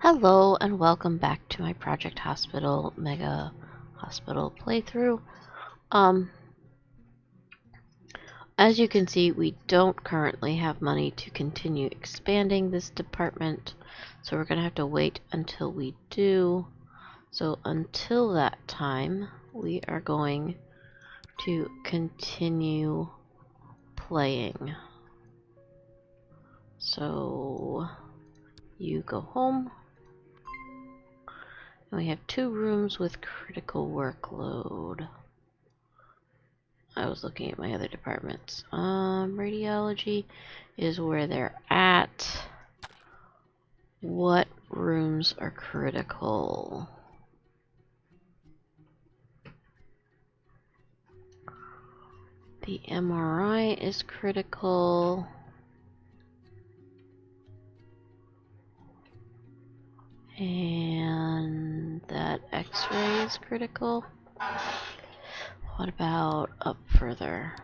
Hello and welcome back to my Project Hospital Mega Hospital playthrough. Um, as you can see, we don't currently have money to continue expanding this department, so we're going to have to wait until we do. So until that time, we are going to continue playing. So you go home. And we have 2 rooms with critical workload. I was looking at my other departments. Radiology is where they're at. What rooms are critical? The MRI is critical. And that X-ray is critical. What about up further?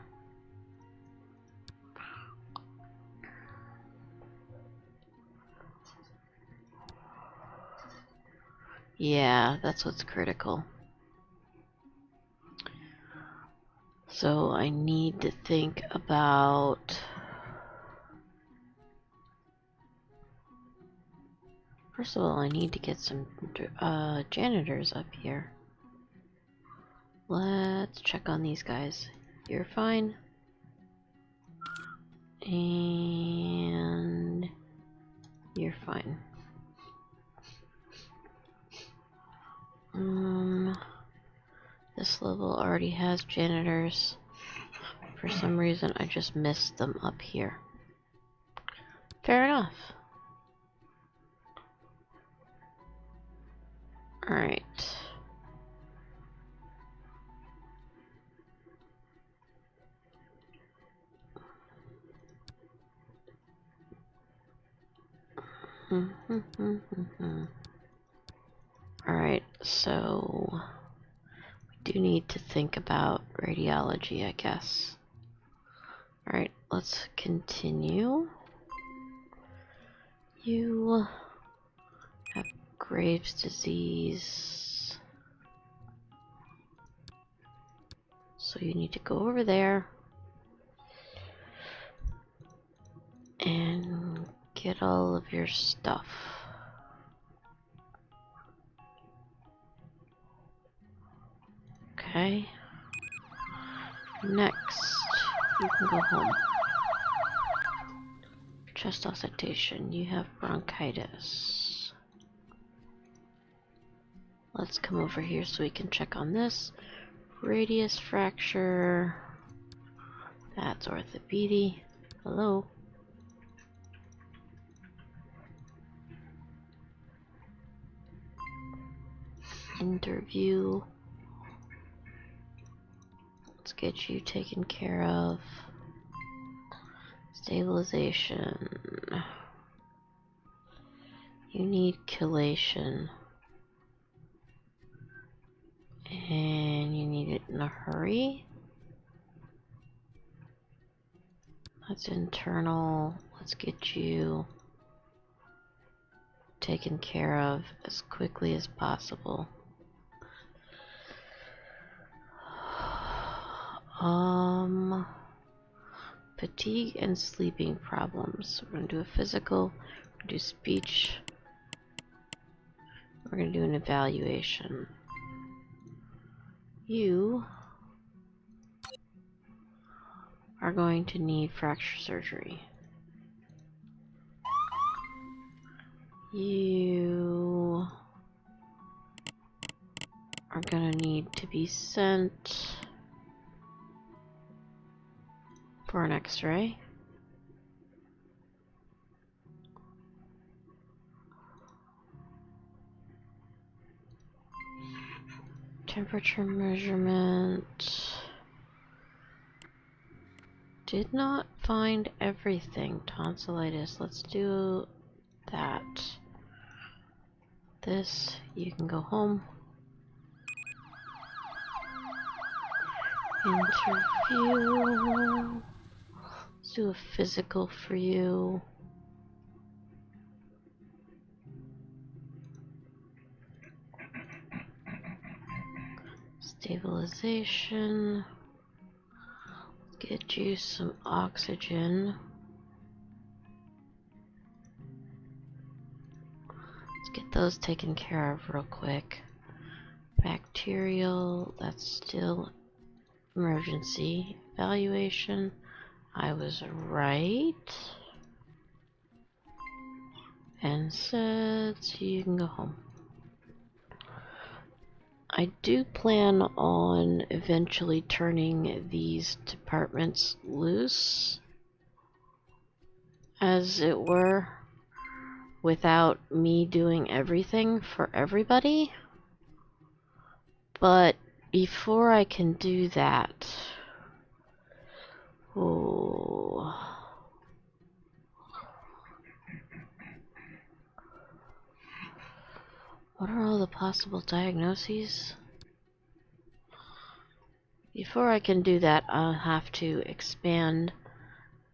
Yeah, that's what's critical. So I need to think about... First of all, I need to get some janitors up here. Let's check on these guys. You're fine. And you're fine. This level already has janitors. For some reason, I just missed them up here. Fair enough. Alright. Alright, so we do need to think about radiology, I guess. Alright, let's continue. You have Graves' disease. So you need to go over there and get all of your stuff. Okay. Next, you can go home. Chest auscultation. You have bronchitis. Let's come over here so we can check on this. Radius fracture. That's orthopedy. Hello. Interview. Let's get you taken care of. Stabilization. You need chelation. And you need it in a hurry. That's internal. Let's get you taken care of as quickly as possible. Fatigue and sleeping problems. We're going to do a physical, we're going to do speech, we're going to do an evaluation. You are going to need fracture surgery. You are going to need to be sent for an X-ray. Temperature measurement. Did not find everything. Tonsillitis. Let's do that. This, you can go home. Interview. Let's do a physical for you. Stabilization. Get you some oxygen. Let's get those taken care of real quick. Bacterial, that's still emergency. Evaluation, I was right. And said, so you can go home. I do plan on eventually turning these departments loose, as it were, without me doing everything for everybody. But before I can do that, oh, what are all the possible diagnoses? Before I can do that, I'll have to expand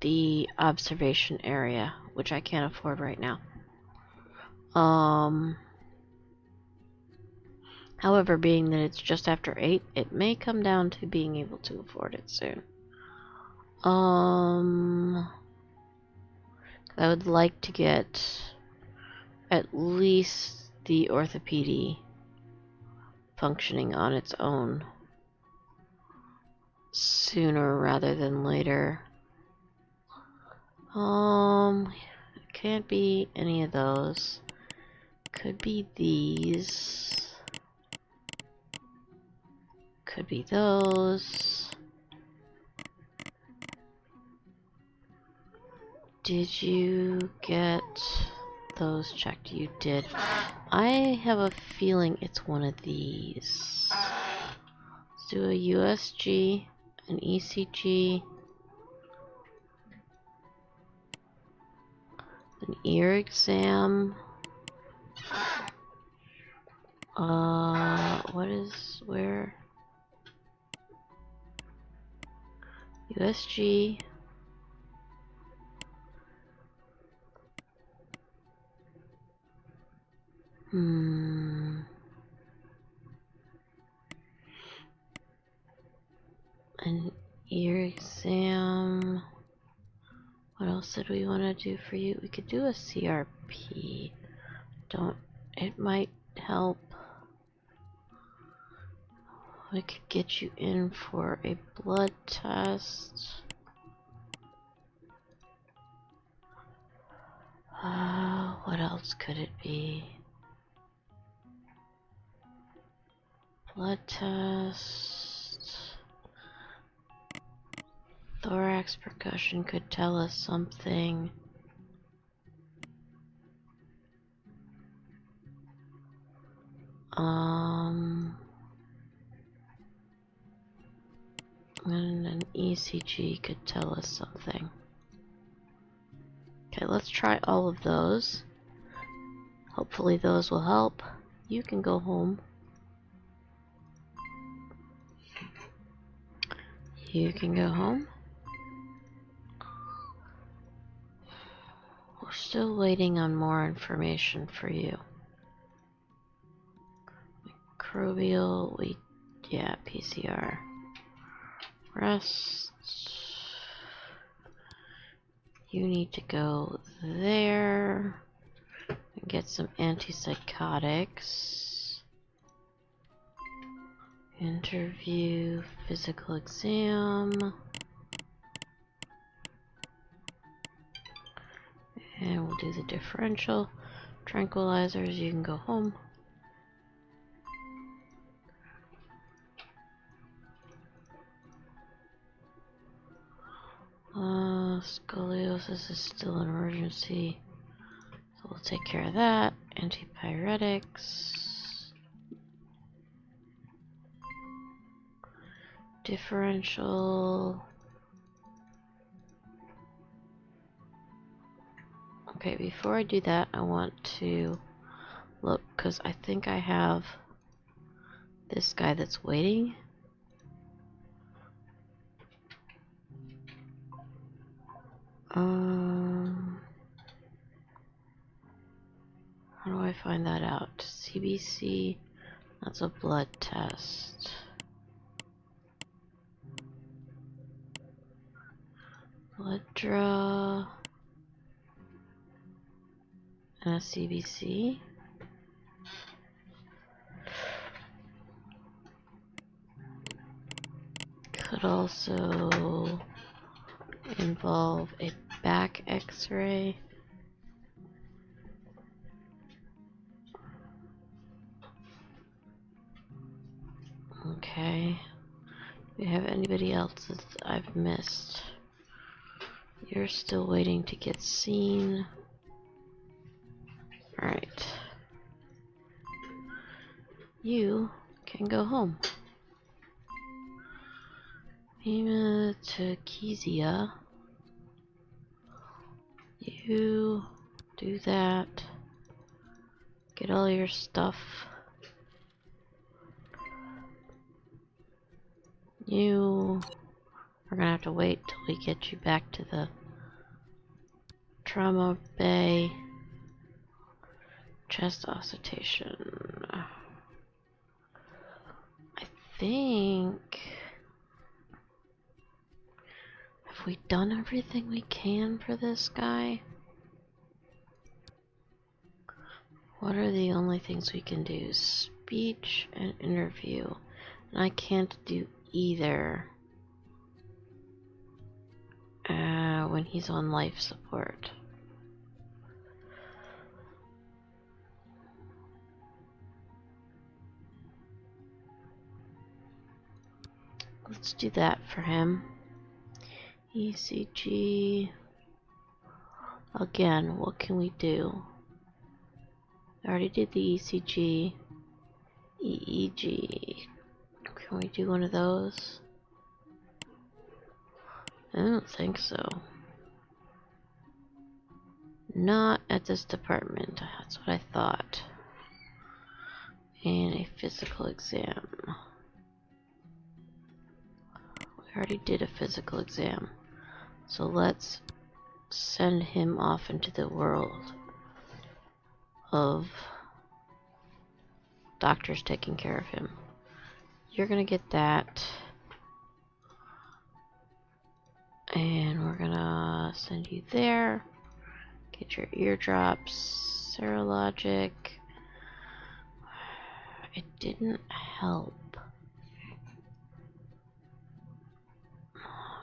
the observation area, which I can't afford right now. However, being that it's just after 8, it may come down to being able to afford it soon. I would like to get at least the orthopedy functioning on its own sooner rather than later. It can't be any of those. Could be these. Could be those. Did you get those checked? You did. I have a feeling it's one of these. Let's do a USG, an ECG, an ear exam. Where? USG. An ear exam. What else did we want to do for you? We could do a CRP. It might help. We could get you in for a blood test. What else could it be? Blood test. Thorax percussion could tell us something. And an ECG could tell us something. Okay, let's try all of those. Hopefully those will help. You can go home. You can go home. We're still waiting on more information for you. Microbial, yeah, PCR. Rest. You need to go there and get some antipsychotics. Interview, physical exam. And we'll do the differential. Tranquilizers, you can go home. Scoliosis is still an emergency, so we'll take care of that. Antipyretics. Differential. Okay, before I do that, I want to look, because I think I have this guy that's waiting. How do I find that out? CBC, that's a blood test. blood draw, and a CBC. Could also involve a back x-ray. Okay. Do we have anybody else that I've missed? You're still waiting to get seen. Alright. You can go home. Mima to Kezia. You do that. Get all your stuff. You are gonna have to wait till we get you back to the trauma bay. Chest auscultation. I think... Have we done everything we can for this guy? What are the only things we can do? Speech and interview. And I can't do either when he's on life support. Let's do that for him. ECG. Again, what can we do? I already did the ECG. EEG. Can we do one of those? I don't think so. Not at this department. That's what I thought. And a physical exam. We already did a physical exam. So let's send him off into the world of doctors taking care of him. You're gonna get that. And we're gonna send you there. Get your eardrops. Serologic. It didn't help.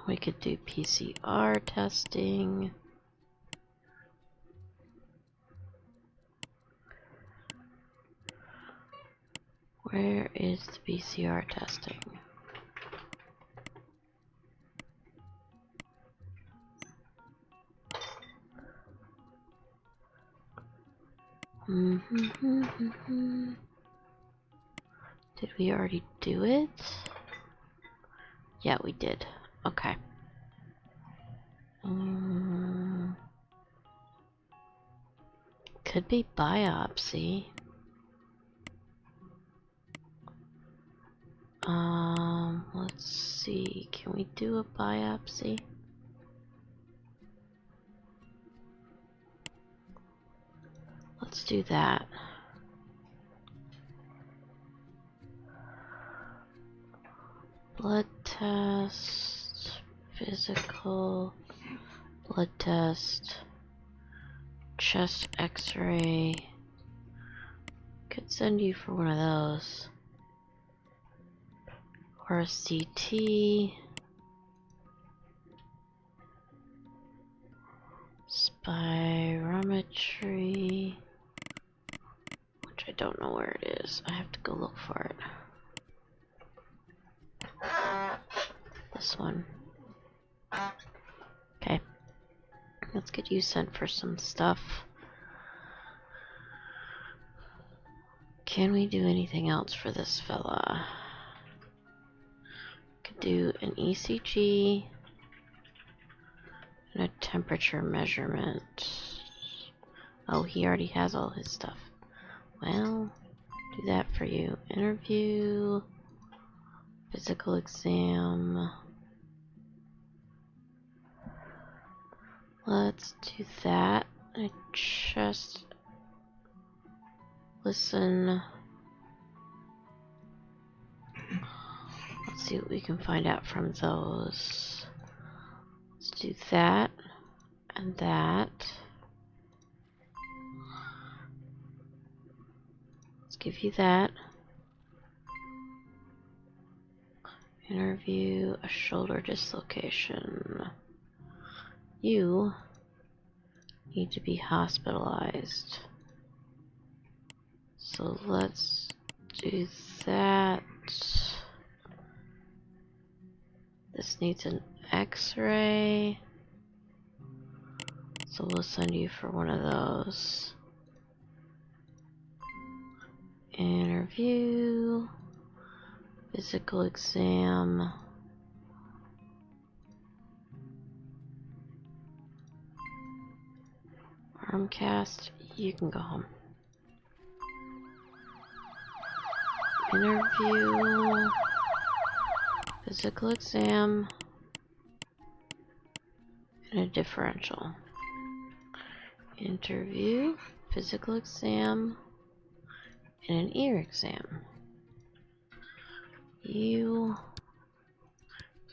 We could do PCR testing. Where is the PCR testing? Did we already do it? Yeah, we did. Okay. Could be biopsy. Let's see. Can we do a biopsy? Let's do that. Blood test, physical, blood test, chest x-ray. Could send you for one of those. Or a CT. Spirometry. Which I don't know where it is. I have to go look for it. This one. Okay. Let's get you sent for some stuff. Can we do anything else for this fella? Could do an ECG and a temperature measurement. Oh, he already has all his stuff. Well, do that for you. Interview, physical exam. Let's do that. I just listen. Let's see what we can find out from those. Let's do that and that. Let's give you that. Interview a shoulder dislocation. You need to be hospitalized. So let's do that. This needs an X-ray. So we'll send you for one of those. Interview. Physical exam. Arm cast. You can go home. Interview. Physical exam. And a differential. Interview. Physical exam. And an ear exam. You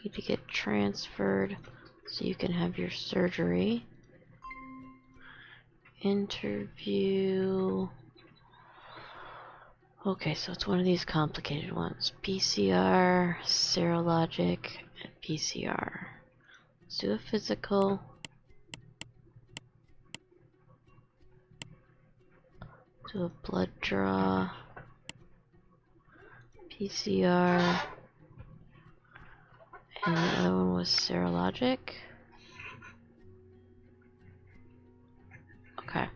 need to get transferred so you can have your surgery. Interview. Okay, so it's one of these complicated ones. PCR, serologic, and PCR. Let's do a physical. Do a blood draw. PCR. And the other one was serologic. Okay.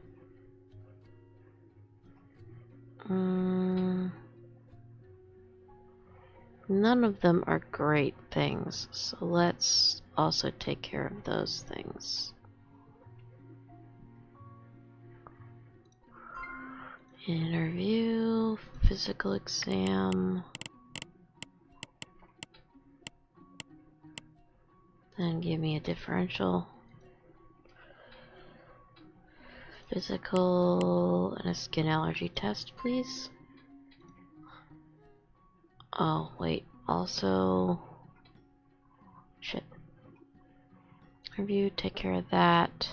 None of them are great things, so let's also take care of those things. Interview, physical exam, then give me a differential, physical, and a skin allergy test, please. Oh, wait, also, shit. Review, take care of that.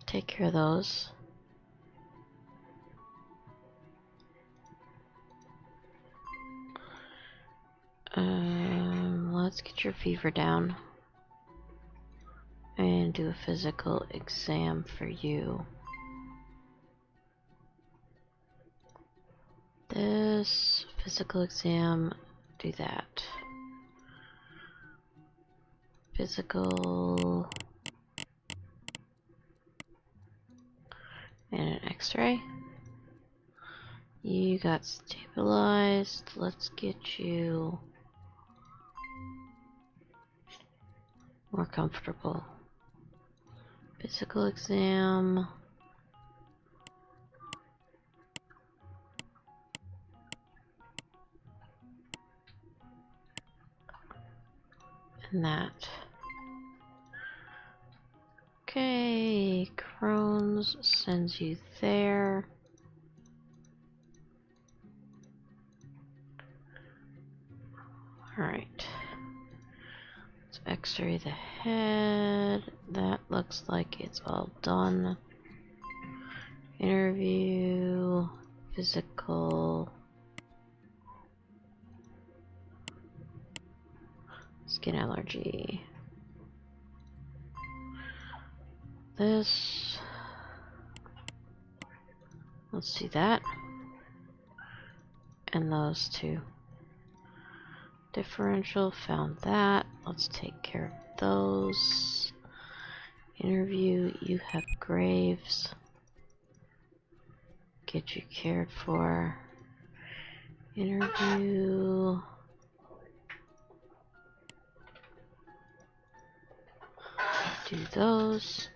Take care of those. Let's get your fever down. And do a physical exam for you. This physical exam, do that. Physical and an X-ray. You got stabilized. Let's get you more comfortable. Physical exam. And that. Okay, Crohn's sends you there. Alright. Let's X-ray the head. That looks like it's all done. Interview, physical, skin allergy. This, let's see that, and those two. Differential, found that. Let's take care of those. Interview, you have Graves. Get you cared for. Interview. Do those.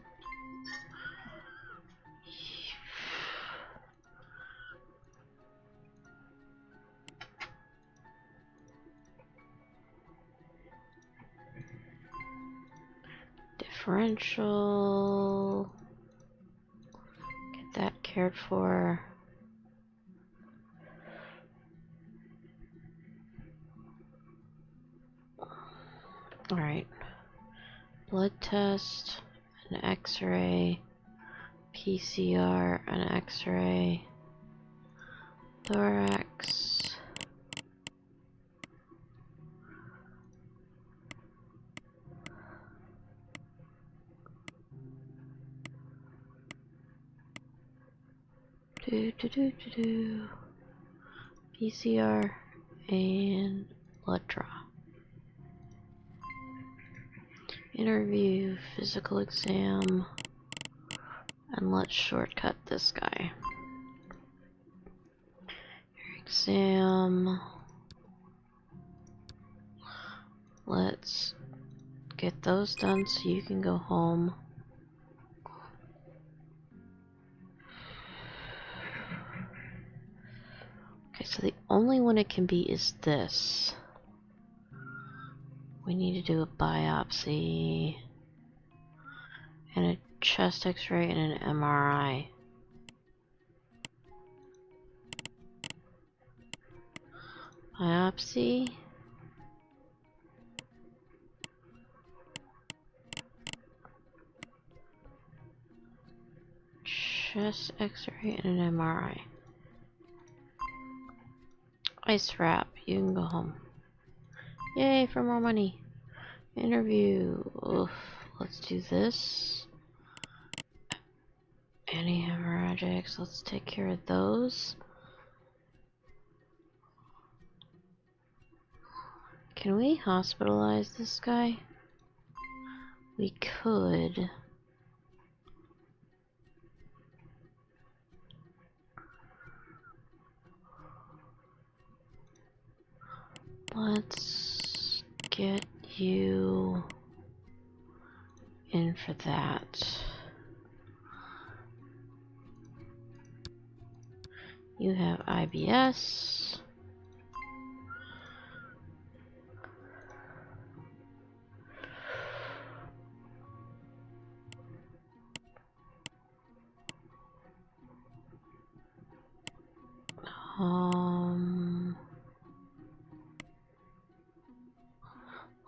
Differential. Get that cared for. Alright. Blood test, an X-ray, PCR, an X-ray, thorax. PCR and blood draw. Interview, physical exam, and let's shortcut this guy. Exam. Let's get those done so you can go home. Okay, so the only one it can be is this. We need to do a biopsy and a chest x-ray and an MRI. Biopsy. Chest x-ray and an MRI. Ice wrap. You can go home. Yay for more money. Interview. Oof. Let's do this. Anti-hemorrhagics. Let's take care of those. Can we hospitalize this guy? We could. Let's get you in for that. You have IBS.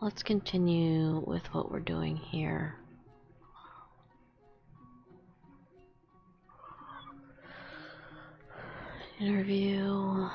Let's continue with what we're doing here. Interview.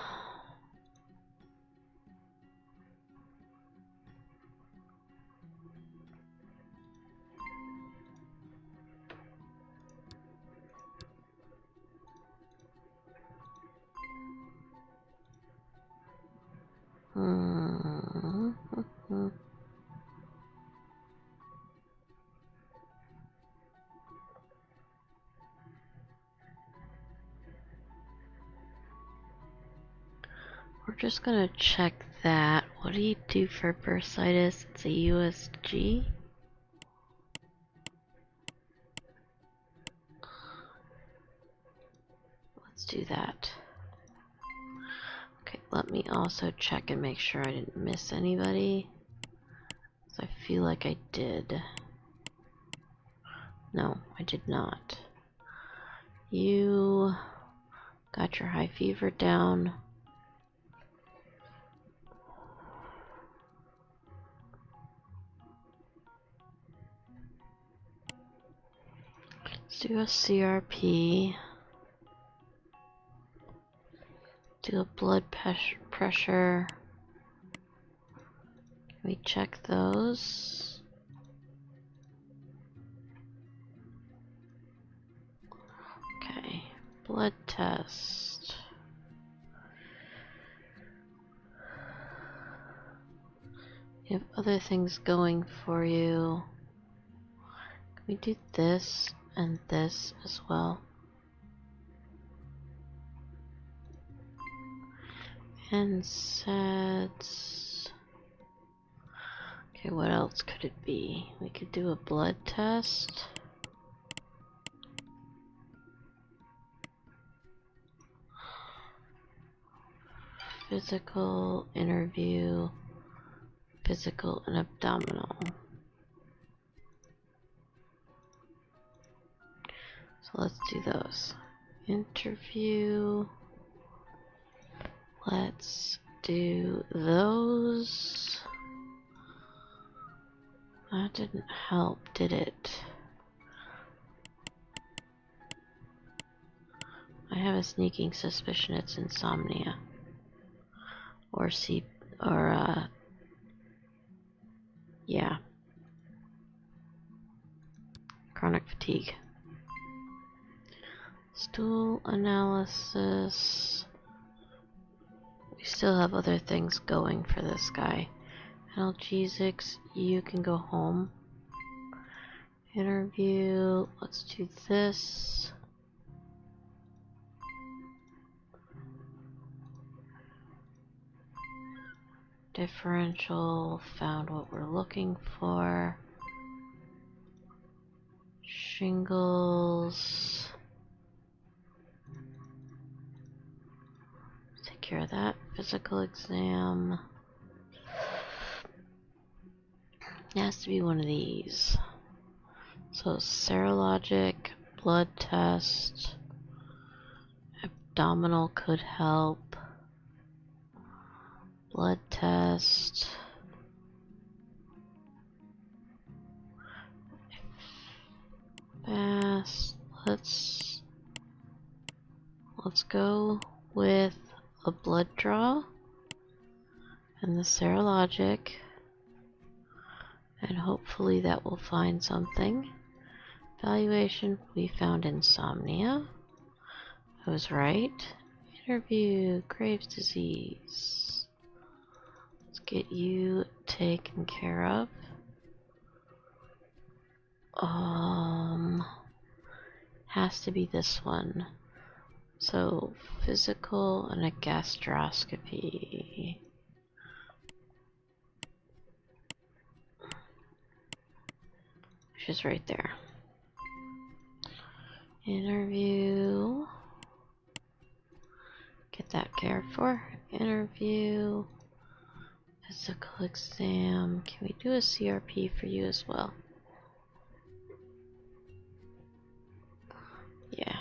We're just gonna check that. What do you do for bursitis? It's a USG. Let's do that. Okay, let me also check and make sure I didn't miss anybody. So I feel like I did. No, I did not. You got your high fever down. Let's do a CRP. Do a blood pressure. Can we check those? Okay, blood test. You have other things going for you. Can we do this and this as well? NSAIDs. Okay, what else could it be? We could do a blood test. Physical, interview, physical, and abdominal. So let's do those. Interview. Let's do those. That didn't help, did it? I have a sneaking suspicion it's insomnia. Or yeah. Chronic fatigue. Stool analysis. We still have other things going for this guy. Analgesics, you can go home. Interview, let's do this. Differential, found what we're looking for. Shingles. Take care of that. Physical exam. It has to be one of these. So serologic, blood test, abdominal could help. Blood test. Fast. Let's go with a blood draw and the serologic, and hopefully that will find something. Evaluation, we found insomnia. I was right. Interview, Graves' disease. Let's get you taken care of. Has to be this one. So, physical and a gastroscopy. Which is right there. Interview. Get that cared for. Interview. Physical exam. Can we do a CRP for you as well? Yeah.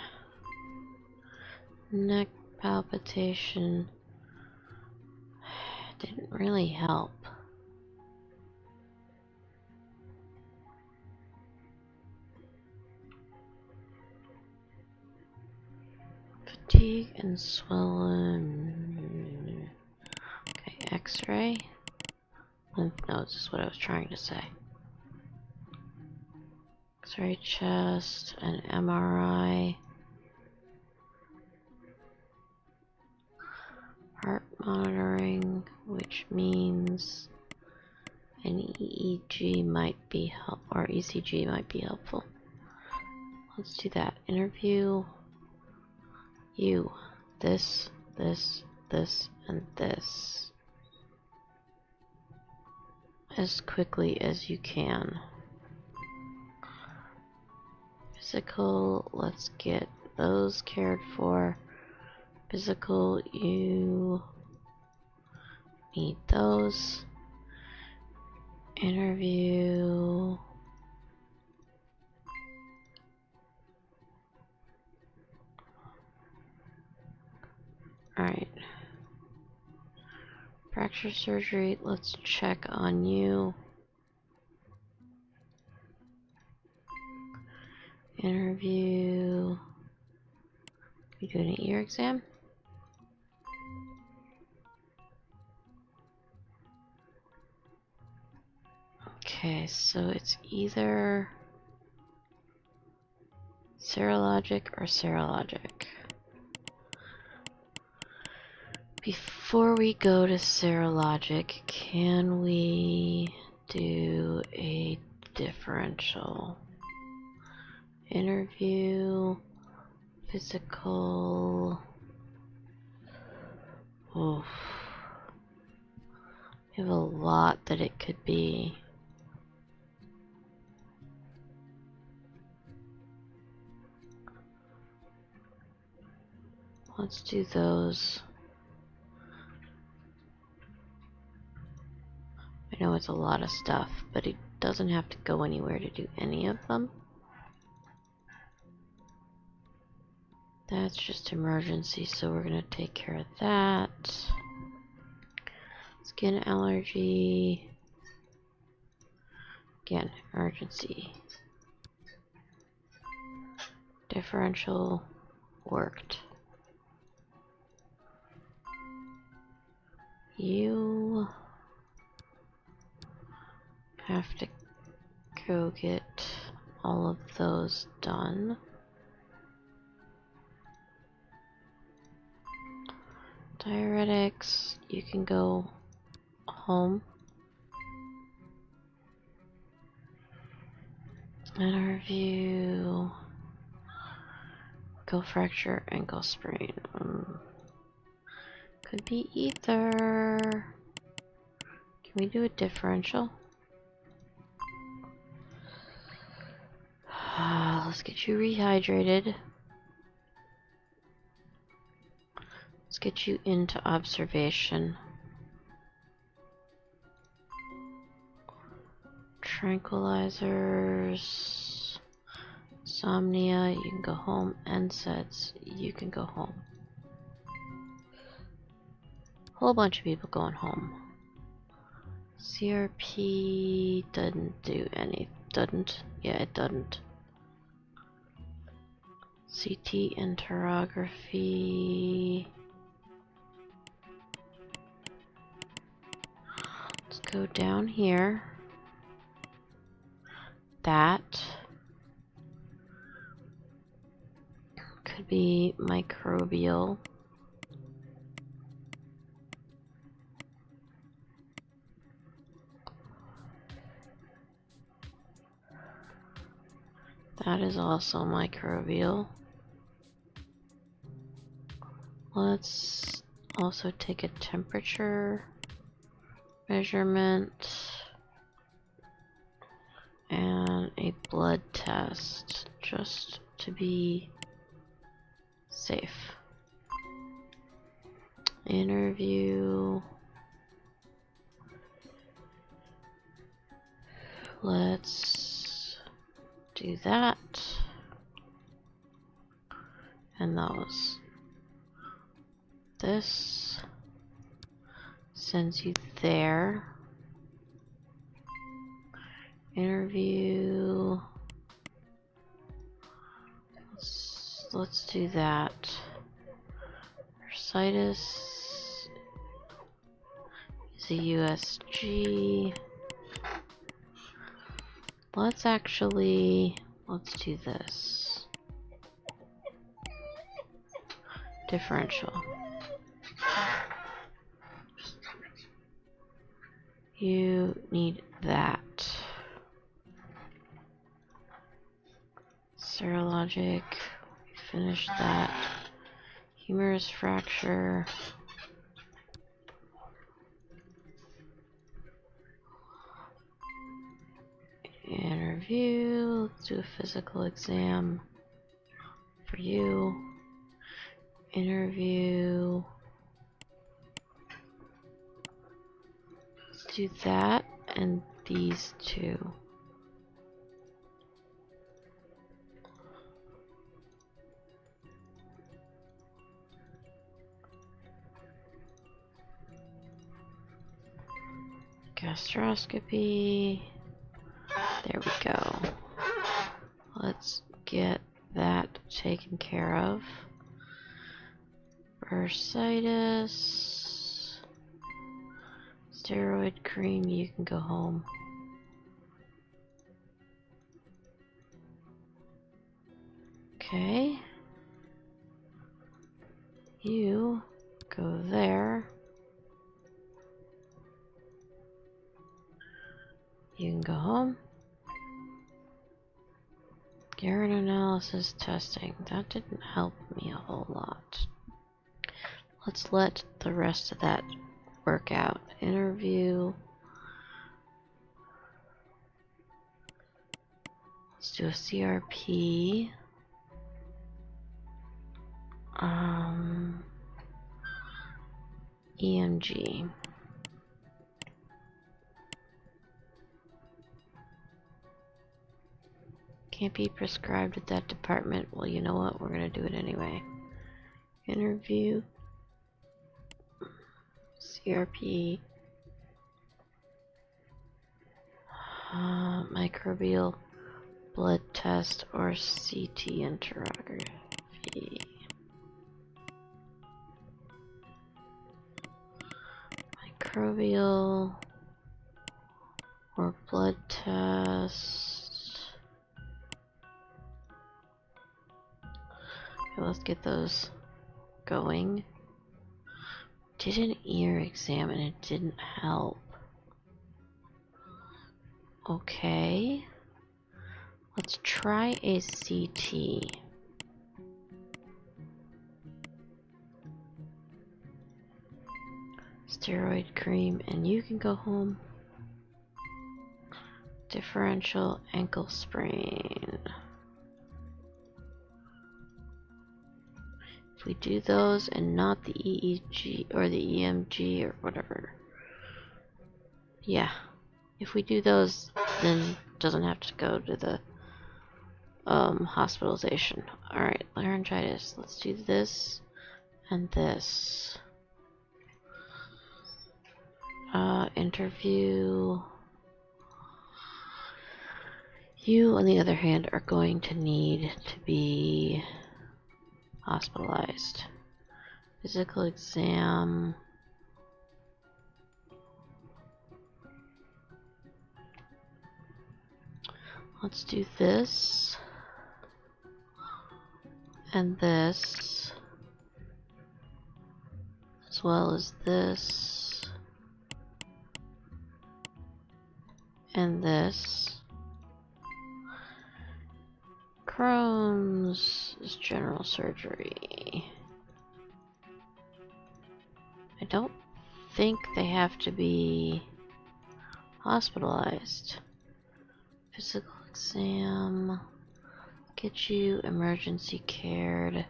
Neck palpitation. Didn't really help. Fatigue and swollen. Okay, X-ray. Lymph nodes is what I was trying to say. X-ray chest and MRI. Heart monitoring, which means an EEG might be helpful, or ECG might be helpful. Let's do that. Interview you. This, and this. As quickly as you can. Physical, let's get those cared for. Physical, you need those. Interview. Alright. Fracture surgery, let's check on you. Interview. You doing an ear exam? Okay, so it's either serologic or serologic. Before we go to serologic, can we do a differential? Interview, physical. Oof. We have a lot that it could be. Let's do those. I know it's a lot of stuff, but it doesn't have to go anywhere to do any of them. That's just emergency, so we're gonna take care of that. Skin allergy. Again, emergency. Differential worked. You have to go get all of those done. Diuretics, you can go home. Interview, ankle fracture, ankle sprain. Could be either. Can we do a differential? Let's get you rehydrated. Let's get you into observation. Tranquilizers, insomnia, you can go home. NSAIDs, you can go home. Whole bunch of people going home. CRP doesn't do any. Doesn't? Yeah, it doesn't. CT enterography. Let's go down here. That could be microbial. That is also microbial. Let's also take a temperature measurement and a blood test just to be safe. Interview. Let's do that. And those. This sends you there. Interview. Let's do that. Bursitis is a USG. Let's do this. Differential. You need that. Serologic. Finish that. Humerus fracture. Interview. Let's do a physical exam for you. Interview. Let's do that and these two. Gastroscopy. There we go. Let's get that taken care of. Bursitis. Steroid cream, you can go home. Okay. You go there. You can go home. Urine analysis testing. That didn't help me a whole lot. Let's let the rest of that work out. Interview. Let's do a CRP. EMG. Can't be prescribed at that department. Well, you know what? We're gonna do it anyway. Interview. CRP. Microbial blood test or CT interrogatory. Microbial or blood test. Okay, let's get those going. Did an ear exam and it didn't help. Okay. Let's try a CT. Steroid cream, and you can go home. Differential ankle sprain. If we do those and not the EEG or the EMG or whatever. Yeah. If we do those, then it doesn't have to go to the hospitalization. Alright, laryngitis. Let's do this and this. Interview. You, on the other hand, are going to need to be hospitalized. Physical exam. Let's do this and this, as well as this and this. Crohn's is general surgery. I don't think they have to be hospitalized. Physical exam. Get you emergency cared.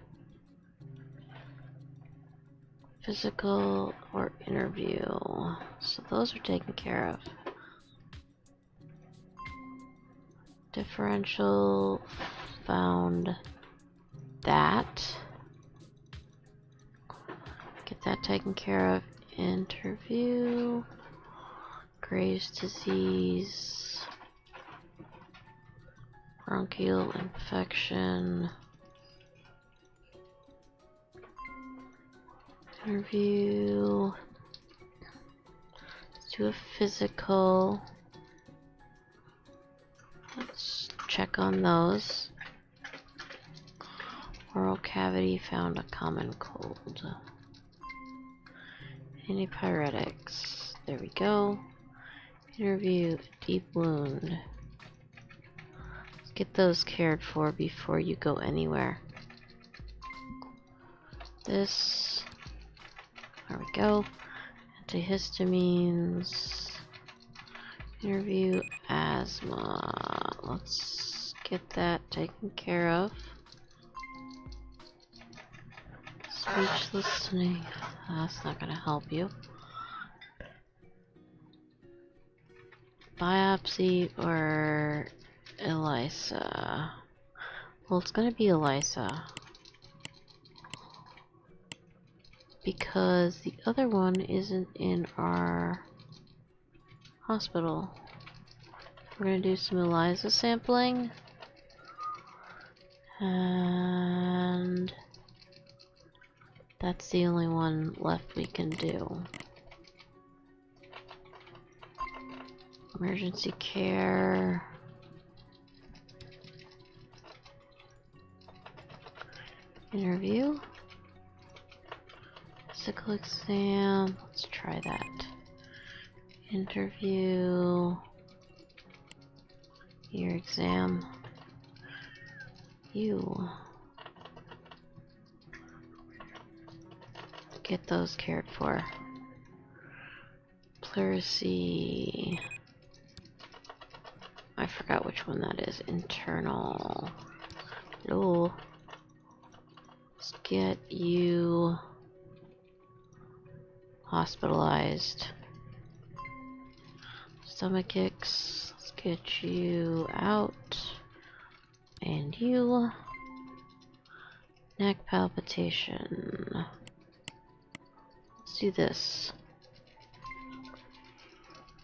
Physical or interview. So those are taken care of. Differential found that. Get that taken care of. Interview. Graves' disease. Bronchial infection. Interview. Let's do a physical. Let's check on those. Oral cavity found a common cold. Antipyretics. There we go. Interview. Deep wound. Let's get those cared for before you go anywhere. This. There we go. Antihistamines. Interview asthma. Let's get that taken care of. Speech listening. That's not going to help you. Biopsy or ELISA? Well, it's going to be ELISA. Because the other one isn't in our hospital. We're going to do some ELISA sampling. And that's the only one left we can do. Emergency care. Interview. Physical exam. Let's try that. Interview. Ear exam. You. Get those cared for. Pleurisy. I forgot which one that is. Internal. Hello. Let's get you hospitalized. Stomach aches. Let's get you out. And you. Neck palpitation. Let's do this.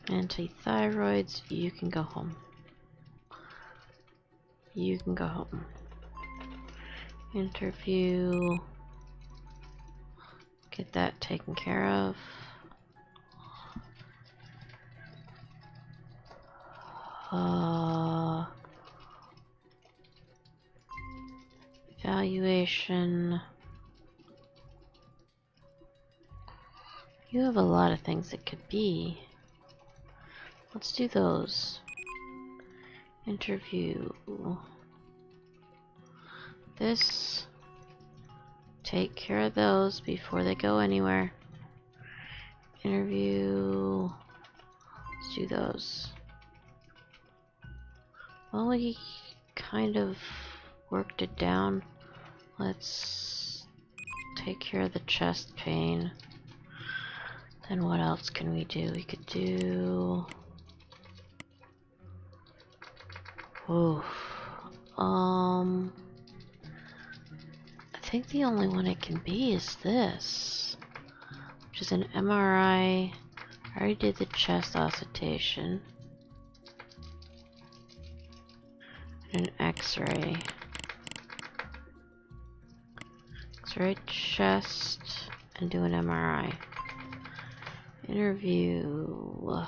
Antithyroids, you can go home. You can go home. Interview. Get that taken care of. Evaluation. You have a lot of things it could be. Let's do those. Interview. This. Take care of those before they go anywhere. Interview. Let's do those. Well, we kind of worked it down. Let's take care of the chest pain. Then what else can we do? We could do... Oof. I think the only one it can be is this, which is an MRI. I already did the chest auscultation. An X-ray. X-ray chest and do an MRI. Interview.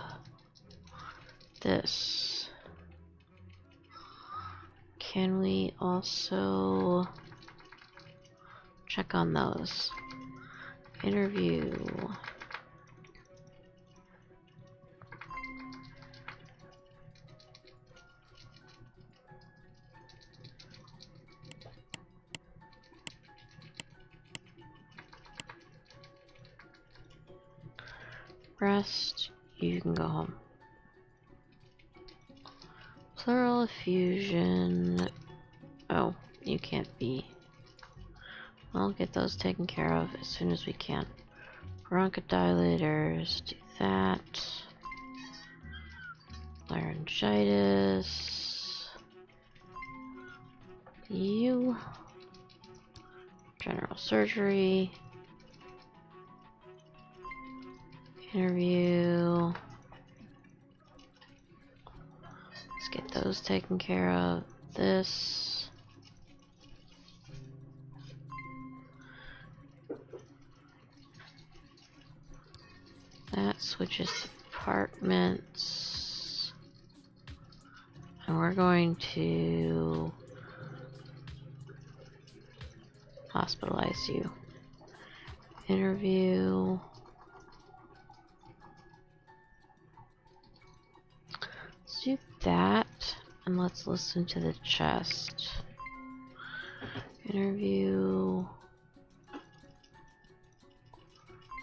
This. Can we also check on those? Interview. Rest, you can go home. Pleural effusion. Oh, you can't be. I'll get those taken care of as soon as we can. Bronchodilators, do that. Laryngitis. You. General surgery. Interview. Let's get those taken care of. This. That switches departments. And we're going to hospitalize you. Interview. Let's do that, and let's listen to the chest. Interview.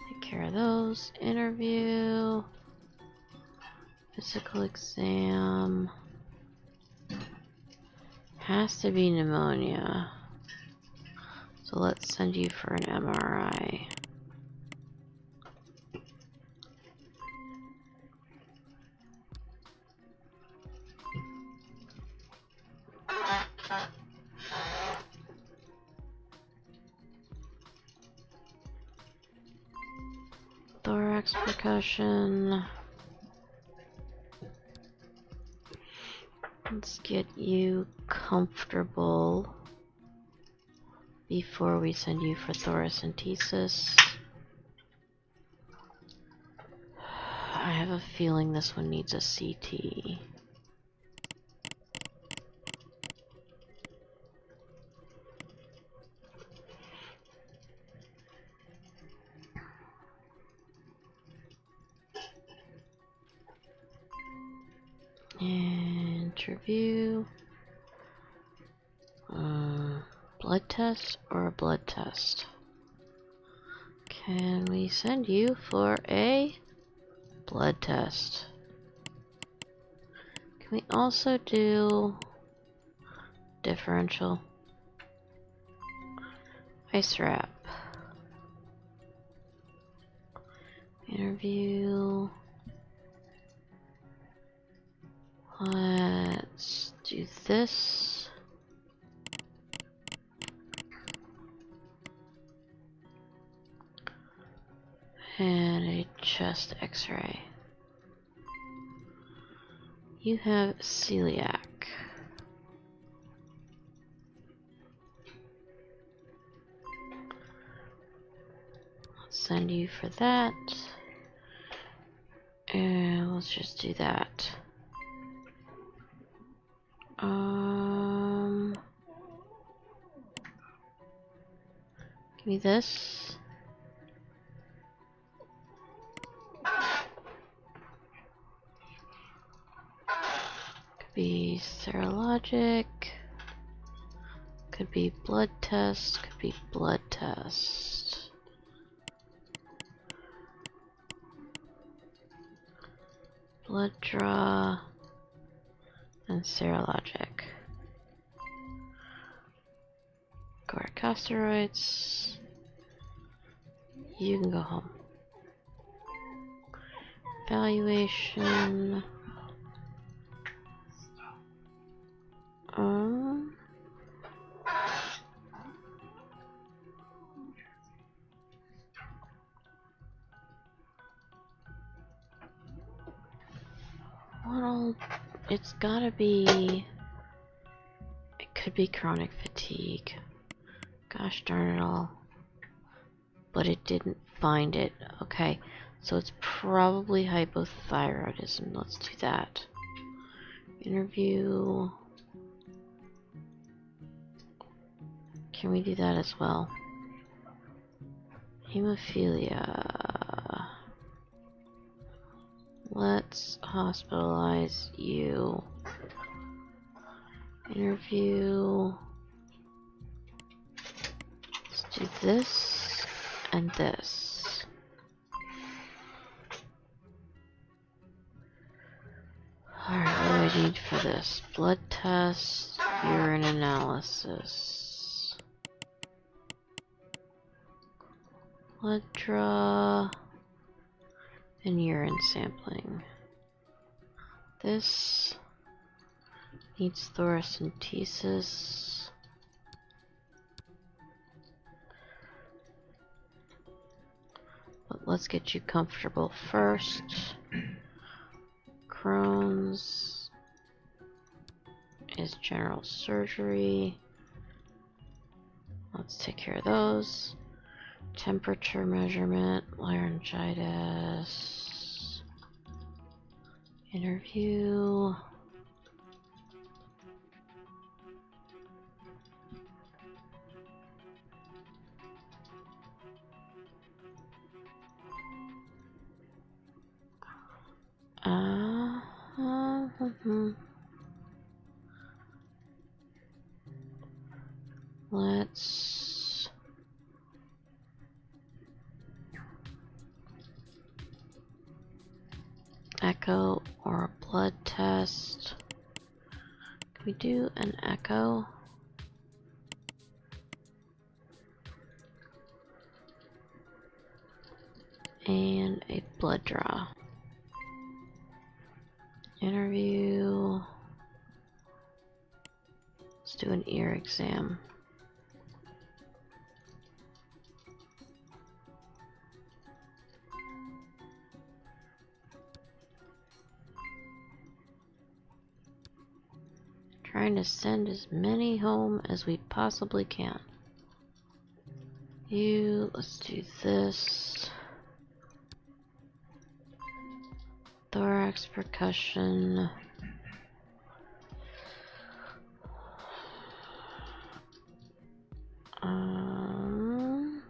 Take care of those. Interview. Physical exam. Has to be pneumonia. So let's send you for an MRI. Thorax percussion. Let's get you comfortable before we send you for thoracentesis. I have a feeling this one needs a CT. Interview. Blood test or a blood test? Can we send you for a blood test? Can we also do differential? Ice wrap. Interview. Let's do this. And a chest x-ray. You have celiac. Let's send you for that. And let's just do that. Give me this. Could be serologic. Could be blood test. Could be blood test. Blood draw. And serologic. Corticosteroids. You can go home. Evaluation. Well, it's gotta be. It could be chronic fatigue. Gosh darn it all. But it didn't find it. Okay, so it's probably hypothyroidism. Let's do that. Interview. Can we do that as well? Hemophilia. Let's hospitalize you. Interview. Let's do this and this. Alright, what do I need for this? Blood test, urine analysis. Blood draw. And urine sampling. This needs thoracentesis. But let's get you comfortable first. Crohn's is general surgery. Let's take care of those. Temperature measurement, laryngitis, interview. Let's echo or a blood test. Can we do an echo? And a blood draw. Interview. Let's do an ear exam. Trying to send as many home as we possibly can. Let's do this. Thorax percussion. An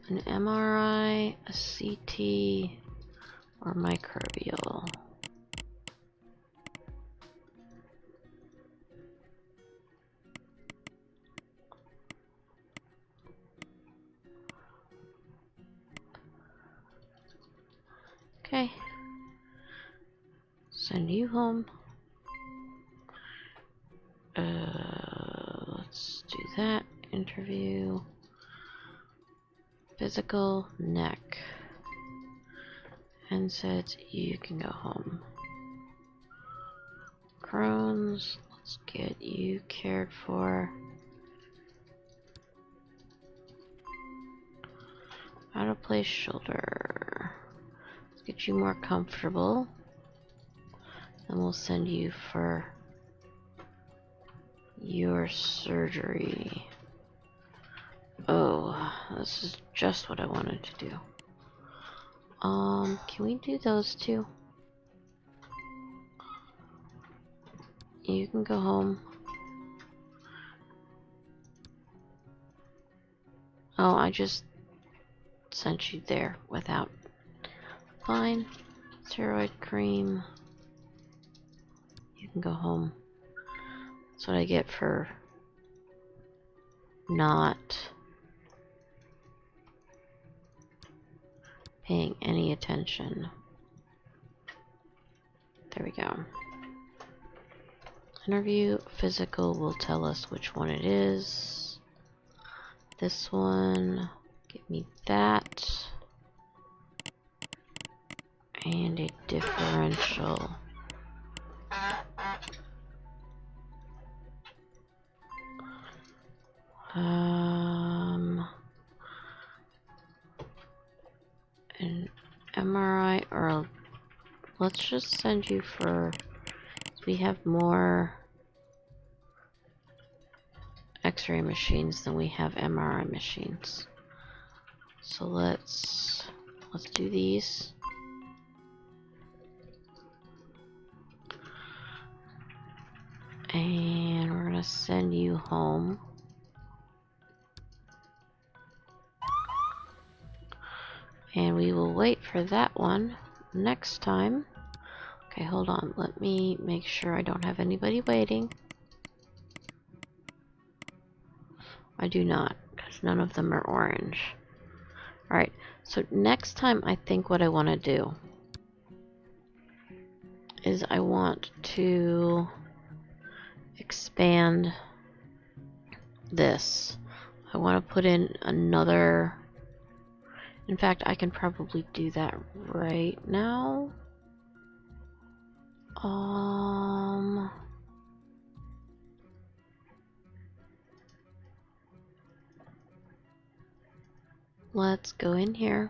MRI, a CT, or microbial. Okay. Send you home. Let's do that. Interview. Physical, neck. NSAIDs, you can go home. Crohn's, let's get you cared for. Out of place shoulder. Let's get you more comfortable. Then we'll send you for your surgery. Oh, this is just what I wanted to do. Can we do those two? You can go home. Oh, I just sent you there without. Fine. Steroid cream. You can go home. That's what I get for not paying any attention. There we go. Interview physical will tell us which one it is. This one, give me that. And a differential. An MRI, or let's just send you for, we have more X-ray machines than we have MRI machines. So let's do these. And we're gonna send you home. And we will wait for that one next time. Okay, hold on. Let me make sure I don't have anybody waiting. I do not, because none of them are orange. Alright, so next time I think what I want to do is I want to expand this. I want to put in another. In fact, I can probably do that right now. Let's go in here.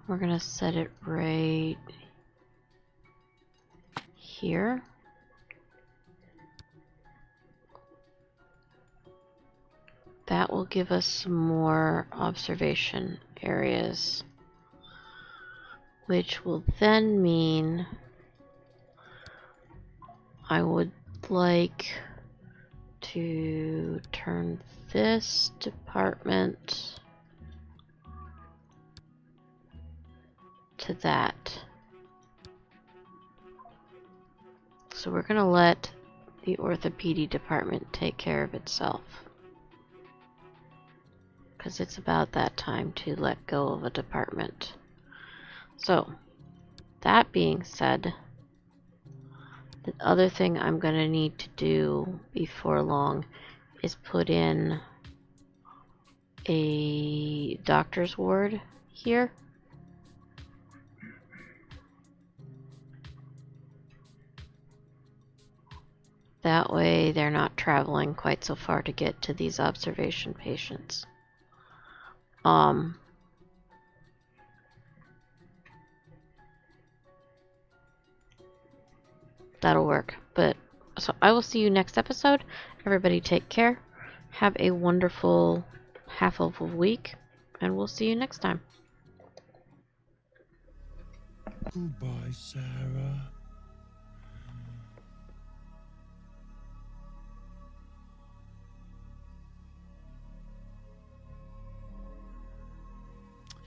We're gonna set it right here. That will give us some more observation areas, which will then mean I would like to turn this department to that. So we're going to let the orthopedic department take care of itself, because it's about that time to let go of a department. So that being said, the other thing I'm going to need to do before long is put in a doctor's ward here. That way they're not traveling quite so far to get to these observation patients. That'll work. But so I will see you next episode. Everybody take care. Have a wonderful half of a week, and we'll see you next time. Goodbye, Sarah.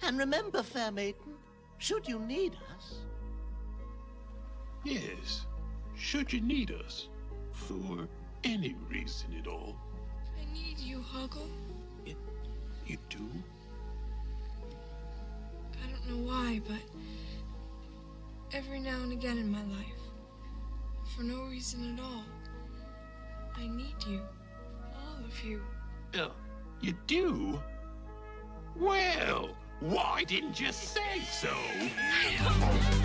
And remember, fair maiden, should you need us... Yes, should you need us, for any reason at all. I need you, Hoggle. You do? I don't know why, but every now and again in my life, for no reason at all, I need you. All of you. You do? Well, Why didn't you say so? I don't